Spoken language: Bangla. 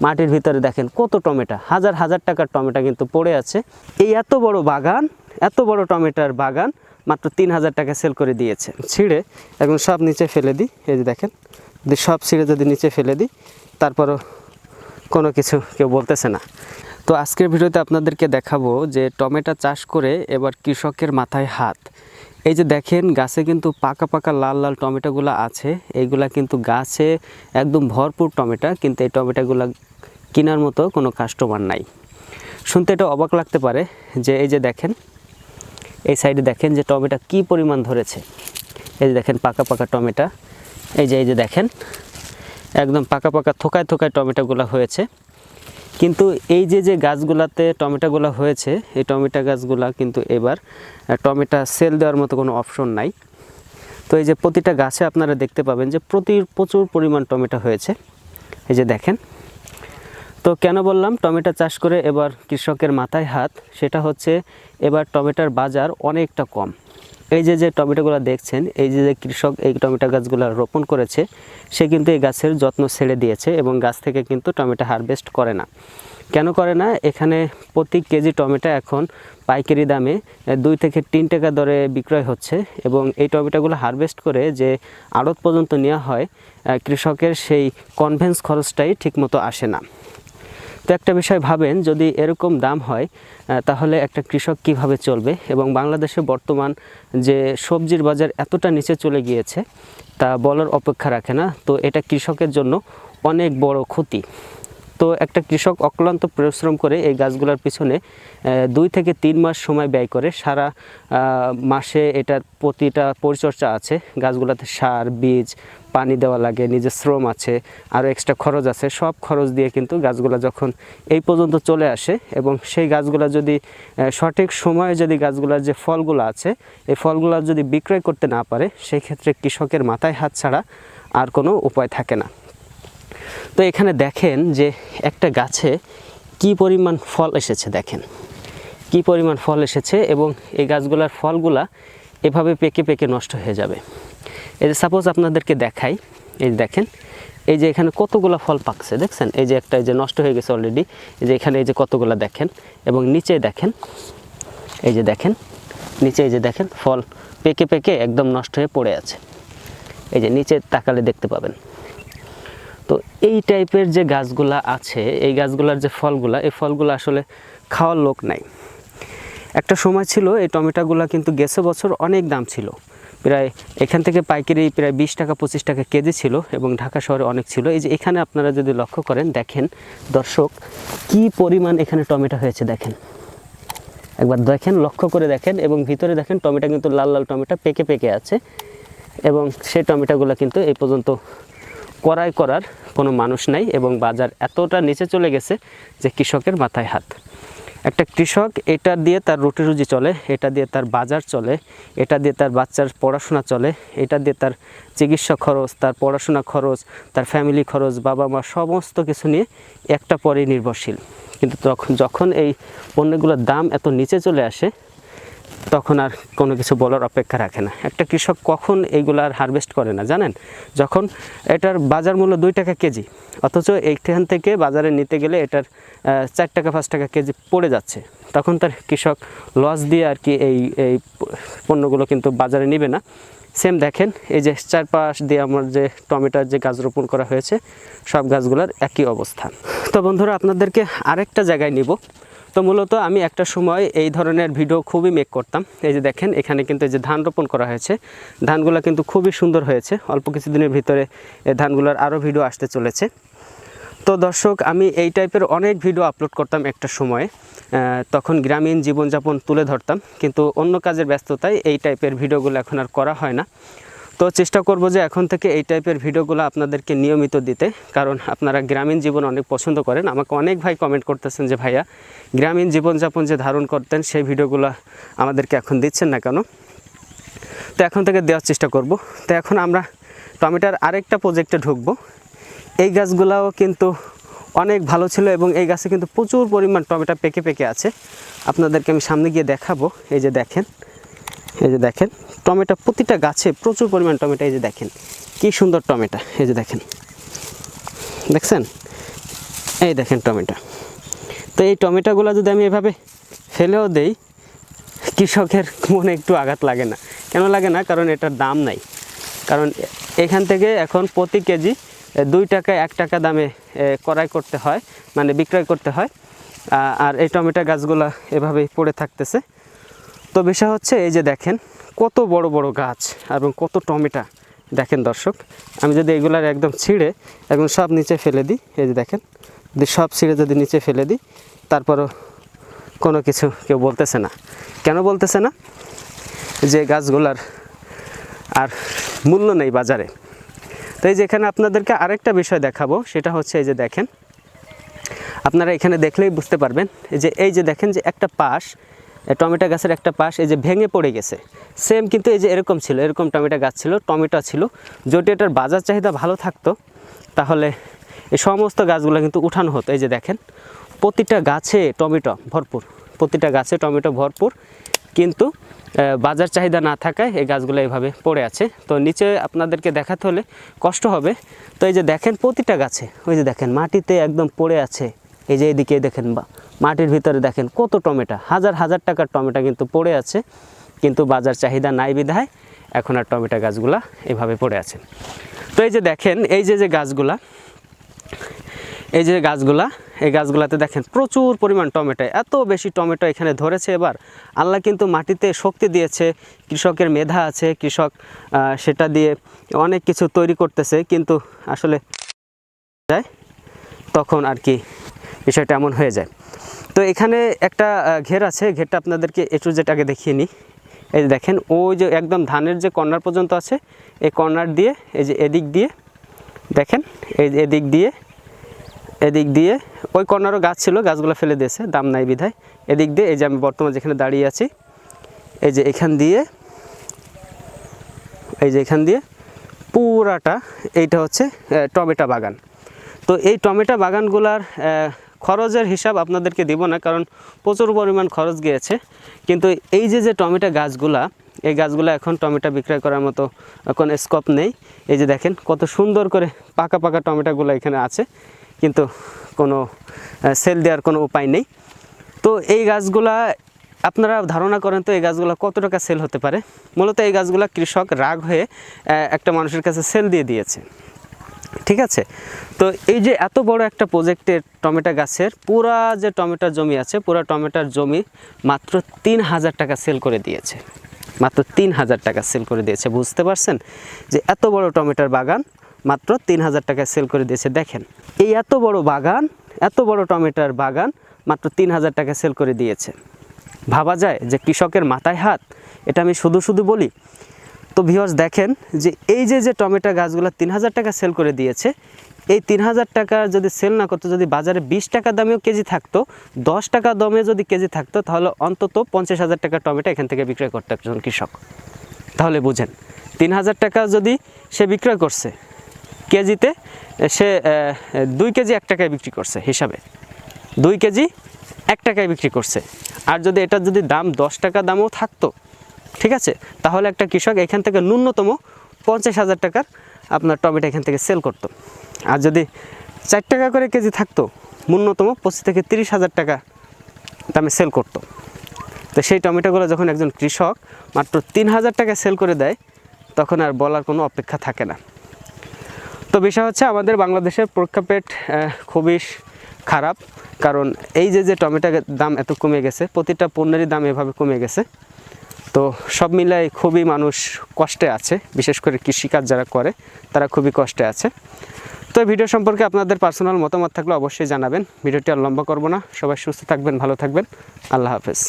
মাটির ভিতরে দেখেন কত টমেটো, হাজার হাজার টাকার টমেটো কিন্তু পড়ে আছে। এই এত বড় বাগান, এত বড় টমেটোর বাগান মাত্র 3,000 টাকা সেল করে দিয়েছে। ছিঁড়ে এখন সব নিচে ফেলে দিই, এই যে দেখেন, যদি সব ছিঁড়ে যদি নিচে ফেলে দিই তারপরও কোনো কিছু কেউ বলতেছে না। তো আজকের ভিডিওতে আপনাদেরকে দেখাবো যে টমেটো চাষ করে এবার কৃষকের মাথায় হাত। এই যে দেখেন গাছে কিন্তু পাকা পাকা লাল লাল টমেটোগুলো আছে, এইগুলা কিন্তু গাছে একদম ভরপুর টমেটো, কিন্তু এই টমেটোগুলো কেনার মতো কোনো কাস্টমার নাই। শুনতে এটা অবাক লাগতে পারে যে এই যে দেখেন এই সাইডে দেখেন যে টমেটো কি পরিমাণ ধরেছে। এই যে দেখেন পাকা পাকা টমেটো, এই যে দেখেন একদম পাকা পাকা থোকায় থোকায় টমেটোগুলো হয়েছে। কিন্তু এই যে গাছগুলাতে টমেটোগুলো হয়েছে, এই টমেটো গাছগুলা কিন্তু এবার টমেটো সেল দেওয়ার মতো কোনো অপশন নাই। তো এই যে প্রতিটা গাছে আপনারা দেখতে পাবেন যে প্রচুর পরিমাণ টমেটো হয়েছে। এই যে দেখেন। তো কেন বললাম টমেটো চাষ করে এবার কৃষকের মাথায় হাত, সেটা হচ্ছে এবার টমেটোর বাজার অনেকটা কম। এই যে টমেটোগুলো দেখছেন, এই যে কৃষক এই টমেটো গাছগুলো রোপণ করেছে, সে কিন্তু এই গাছের যত্ন ছেড়ে দিয়েছে এবং গাছ থেকে কিন্তু টমেটো হারভেস্ট করে না। কেন করে না? এখানে প্রতি কেজি টমেটো এখন পাইকারি দামে 2 থেকে 3 টাকা দরে বিক্রয় হচ্ছে এবং এই টমেটোগুলো হারভেস্ট করে যে আড়ত পর্যন্ত নেওয়া হয়, কৃষকের সেই কনভেন্স খরচটাই ঠিকমতো আসে না। তো একটা বিষয় ভাবেন, যদি এরকম দাম হয় তাহলে একটা কৃষক কিভাবে চলবে? এবং বাংলাদেশে বর্তমান যে সবজির বাজার এতটা নিচে চলে গিয়েছে তা বলার অপেক্ষা রাখে না। তো এটা কৃষকের জন্য অনেক বড় ক্ষতি। তো একটা কৃষক অক্লান্ত পরিশ্রম করে এই গাছগুলোর পিছনে 2 থেকে 3 মাস সময় ব্যয় করে, সারা মাসে এটার প্রতিটা পরিচর্যা আছে, গাছগুলোতে সার, বীজ, পানি দেওয়া লাগে, নিজের শ্রম আছে, আরও এক্সট্রা খরচ আছে। সব খরচ দিয়ে কিন্তু গাছগুলো যখন এই পর্যন্ত চলে আসে এবং সেই গাছগুলো যদি সঠিক সময়ে যদি গাছগুলোর যে ফলগুলো আছে এই ফলগুলো যদি বিক্রয় করতে না পারে, সেই ক্ষেত্রে কৃষকের মাথায় হাত ছাড়া আর কোনো উপায় থাকে না। তো এখানে দেখেন যে একটা গাছে কি পরিমাণ ফল এসেছে, দেখেন কি পরিমাণ ফল এসেছে এবং এই গাছগুলোর ফলগুলা এভাবে পেকে পেকে নষ্ট হয়ে যাবে। এই যে সাপোজ আপনাদেরকে দেখাই, এই দেখেন এই যে এখানে কতগুলো ফল পাকছে, দেখছেন? এই যে একটা এই যে নষ্ট হয়ে গেছে অলরেডি, এই যে এখানে এই যে কতগুলো দেখেন, এবং নিচে দেখেন, এই যে দেখেন নিচে এই যে দেখেন ফল পেকে পেকে একদম নষ্ট হয়ে পড়ে আছে। এই যে নিচে তাকালে দেখতে পাবেন। তো এই টাইপের যে গাছগুলা আছে, এই গাছগুলার যে ফলগুলা, এই ফলগুলো আসলে খাওয়ার লোক নাই। একটা সময় ছিল এই টমেটোগুলো কিন্তু গেছে বছর অনেক দাম ছিল, প্রায় এখান থেকে পাইকারি প্রায় 20 টাকা 25 টাকা কেজি ছিল এবং ঢাকা শহরে অনেক ছিল। এই যে এখানে আপনারা যদি লক্ষ্য করেন, দেখেন দর্শক কি পরিমাণ এখানে টমেটো হয়েছে, দেখেন একবার দেখেন, লক্ষ্য করে দেখেন, এবং ভিতরে দেখেন টমেটো কিন্তু লাল লাল টমেটো পেকে পেকে আছে এবং সেই টমেটোগুলো কিন্তু এই পর্যন্ত ক্রয় করার কোনো মানুষ নাই এবং বাজার এতটা নিচে চলে গেছে যে কৃষকের মাথায় হাত। একটা কৃষক এটা দিয়ে তার রুটি রুজি চলে, এটা দিয়ে তার বাজার চলে, এটা দিয়ে তার বাচ্চার পড়াশোনা চলে, এটা দিয়ে তার চিকিৎসা খরচ, তার পড়াশোনা খরচ, তার ফ্যামিলি খরচ, বাবা মা সমস্ত কিছু নিয়ে একটা পরেই নির্ভরশীল। কিন্তু যখন এই পণ্যগুলোর দাম এত নিচে চলে আসে, তখন আর কোনো কিছু বলার অপেক্ষা রাখে না। একটা কৃষক কখন এইগুলো আর হারভেস্ট করে না জানেন? যখন এটার বাজার মূল্য 2 টাকা কেজি, অথচ এইখান থেকে বাজারে নিতে গেলে এটার 4 টাকা 5 টাকা কেজি পড়ে যাচ্ছে, তখন তার কৃষক লস দিয়ে আর কি এই পণ্যগুলো কিন্তু বাজারে নেবে না। সেম দেখেন এই যে চারপাশ দিয়ে আমার যে টমেটোর যে গাছ রোপণ করা হয়েছে, সব গাছগুলোর একই অবস্থা। তো বন্ধুরা, আপনাদেরকে আরেকটা জায়গায় নিব। তো মূলত আমি একটা সময় এই ধরনের ভিডিও খুবই মেক করতাম। এই যে দেখেন এখানে কিন্তু এই যে ধান রোপণ করা হয়েছে, ধানগুলো কিন্তু খুবই সুন্দর হয়েছে। অল্প কিছুদিনের ভিতরে এই ধানগুলোর আরও ভিডিও আসতে চলেছে। তো দর্শক, আমি এই টাইপের অনেক ভিডিও আপলোড করতাম একটা সময়ে, তখন গ্রামীণ জীবনযাপন তুলে ধরতাম, কিন্তু অন্য কাজের ব্যস্ততায় এই টাইপের ভিডিওগুলো এখন আর করা হয় না। তো চেষ্টা করব যে এখন থেকে এই টাইপের ভিডিওগুলো আপনাদেরকে নিয়মিত দিতে, কারণ আপনারা গ্রামীণ জীবন অনেক পছন্দ করেন। আমাকে অনেক ভাই কমেন্ট করতেছেন যে ভাইয়া, গ্রামীণ জীবনযাপন যে ধারণ করতেন সেই ভিডিওগুলো আমাদেরকে এখন দিচ্ছেন না কেন? তো এখন থেকে দেওয়ার চেষ্টা করব। তো এখন আমরা টমেটোর আরেকটা প্রজেক্টে ঢুকবো। এই গাছগুলাও কিন্তু অনেক ভালো ছিল এবং এই গাছে কিন্তু প্রচুর পরিমাণ টমেটো পেকে পেকে আছে। আপনাদেরকে আমি সামনে গিয়ে দেখাবো। এই যে দেখেন, এই যে দেখেন টমেটো, প্রতিটা গাছে প্রচুর পরিমাণ টমেটো। এই যে দেখেন কি সুন্দর টমেটো, এই যে দেখেন, দেখছেন এই দেখেন টমেটো। তো এই টমেটোগুলো যদি আমি এভাবে ফেলেও দেই, কৃষকের মনে একটু আঘাত লাগে না। কেন লাগে না? কারণ এটার দাম নাই। কারণ এখান থেকে এখন প্রতি কেজি 2 টাকা 1 টাকা দামে ক্রয় করতে হয়, মানে বিক্রয় করতে হয়। আর এই টমেটো গাছগুলো এভাবেই পড়ে থাকতেছে। তো বিষয় হচ্ছে এই যে দেখেন কত বড় বড় গাছ এবং কত টমেটো। দেখেন দর্শক, আমি যদি এগুলার একদম ছিঁড়ে একদম সব নিচে ফেলে দিই, এই যে দেখেন, যদি সব ছিঁড়ে যদি নিচে ফেলে দিই, তারপরও কোনো কিছু কেউ বলতেছে না। কেন বলতেছে না? যে গাছগুলার আর মূল্য নেই বাজারে। তো এই যে এখানে আপনাদেরকে আরেকটা বিষয় দেখাবো, সেটা হচ্ছে এই যে দেখেন, আপনারা এখানে দেখলেই বুঝতে পারবেন এই যে দেখেন যে একটা পাশ, টমেটো গাছের একটা পাশ এই যে ভেঙে পড়ে গেছে। সেম কিন্তু এই যে এরকম ছিল, এরকম টমেটো গাছ ছিল, টমেটো ছিল। যদি এটার বাজার চাহিদা ভালো থাকতো তাহলে এই সমস্ত গাছগুলো কিন্তু উঠানো হতো। এই যে দেখেন প্রতিটা গাছে টমেটো ভরপুর, প্রতিটা গাছে টমেটো ভরপুর, কিন্তু বাজার চাহিদা না থাকায় এই গাছগুলো এইভাবে পড়ে আছে। তো নিচে আপনাদেরকে দেখাতে হলে কষ্ট হবে। তো এই যে দেখেন প্রতিটা গাছে, ওই যে দেখেন মাটিতে একদম পড়ে আছে। এই যে এদিকে দেখেন মাটির ভিতরে দেখেন কত টমেটো, হাজার হাজার টাকার টমেটো কিন্তু পড়ে আছে, কিন্তু বাজার চাহিদা নাই বিধায় এখন আর টমেটো গাছগুলা এভাবে পড়ে আছে। তো এই যে দেখেন এই যে গাছগুলা, এই যে গাছগুলা, এই গাছগুলাতে দেখেন প্রচুর পরিমাণ টমেটো, এত বেশি টমেটো এখানে ধরেছে। এবার আল্লাহ কিন্তু মাটিতে শক্তি দিয়েছে, কৃষকের মেধা আছে, কৃষক সেটা দিয়ে অনেক কিছু তৈরি করতেছে, কিন্তু আসলে যায় তখন আর কি বিষয়টা এমন হয়ে যায়। তো এখানে একটা ঘের আছে, ঘেরটা আপনাদেরকে একটু যেটা আগে দেখিয়ে নিই। এই যে দেখেন ওই যে একদম ধানের যে কর্নার পর্যন্ত আছে, এই কর্নার দিয়ে এই যে এদিক দিয়ে দেখেন, এই এদিক দিয়ে ওই কর্নারও গাছ ছিল, গাছগুলো ফেলে দিয়েছে দাম নাই বিধায়। এদিক দিয়ে এই যে আমি বর্তমানে যেখানে দাঁড়িয়ে আছি, এই যে এখান দিয়ে, এই যে এখান দিয়ে পুরাটা এইটা হচ্ছে টমেটো বাগান। তো এই টমেটো বাগানগুলার খরচের হিসাব আপনাদেরকে দিব না, কারণ প্রচুর পরিমাণ খরচ গিয়েছে। কিন্তু এই যে টমেটো গাছগুলা, এই গাছগুলো এখন টমেটো বিক্রয় করার মতো কোনো স্কোপ নেই। এই যে দেখেন কত সুন্দর করে পাকা পাকা টমেটোগুলো এখানে আছে, কিন্তু কোনো সেল দেওয়ার কোনো উপায় নেই। তো এই গাছগুলা আপনারা ধারণা করেন তো এই গাছগুলো কত টাকা সেল হতে পারে? মূলত এই গাছগুলো কৃষক রাগ হয়ে একটা মানুষের কাছে সেল দিয়ে দিয়েছে, ঠিক আছে। তো এই যে এত বড় একটা প্রজেক্টের টমেটো গাছের পুরা যে টমেটোর জমি আছে, পুরা টমেটোর জমি মাত্র 3000 টাকা সেল করে দিয়েছে, মাত্র 3000 টাকা সেল করে দিয়েছে। বুঝতে পারছেন যে এত বড় টমেটোর বাগান মাত্র 3000 টাকা সেল করে দিয়েছে। দেখেন এই এত বড় বাগান, এত বড় টমেটোর বাগান মাত্র 3000 টাকা সেল করে দিয়েছে। ভাবা যায় যে কৃষকের মাথায় হাত? এটা আমি শুধু বলি। তো ভিউয়ার্স দেখেন যে এই যে টমেটো গাছগুলো 3000 টাকা সেল করে দিয়েছে, এই 3000 টাকা যদি সেল না করতো, যদি বাজারে 20 টাকা দামেও কেজি থাকতো, 10 টাকা দামে যদি কেজি থাকতো, তাহলে অন্তত 50,000 টাকা টমেটো এখান থেকে বিক্রয় করতো একজন কৃষক। তাহলে বুঝেন 3000 টাকা যদি সে বিক্রয় করছে, কেজিতে সে 2 কেজি 1 টাকায় বিক্রি করছে, হিসাবে 2 কেজি 1 টাকায় বিক্রি করছে। আর যদি এটার যদি দাম 10 টাকা দামও থাকতো, ঠিক আছে, তাহলে একটা কৃষক এখান থেকে ন্যূনতম 50,000 টাকার আপনার টমেটো এখান থেকে সেল করতো। আর যদি 4 টাকা করে কেজি থাকতো, ন্যূনতম 25 থেকে 30,000 টাকা দামে সেল করতো। তো সেই টমেটোগুলো যখন একজন কৃষক মাত্র 3000 টাকা সেল করে দেয়, তখন আর বলার কোনো অপেক্ষা থাকে না। তো বিষয় হচ্ছে আমাদের বাংলাদেশের প্রেক্ষাপট খুবই খারাপ, কারণ এই যে টমেটোর দাম এত কমে গেছে, প্রতিটা পণ্যেরই দাম এভাবে কমে গেছে। তো সব মিলাই খুবই মানুষ কষ্টে আছে, বিশেষ করে কৃষিকাজ যারা করে তারা খুবই কষ্টে আছে। তো এই ভিডিও সম্পর্কে আপনাদের পার্সোনাল মতামত থাকলে অবশ্যই জানাবেন। ভিডিওটি আর লম্বা করব না, সবাই সুস্থ থাকবেন, ভালো থাকবেন, আল্লাহ হাফেজ।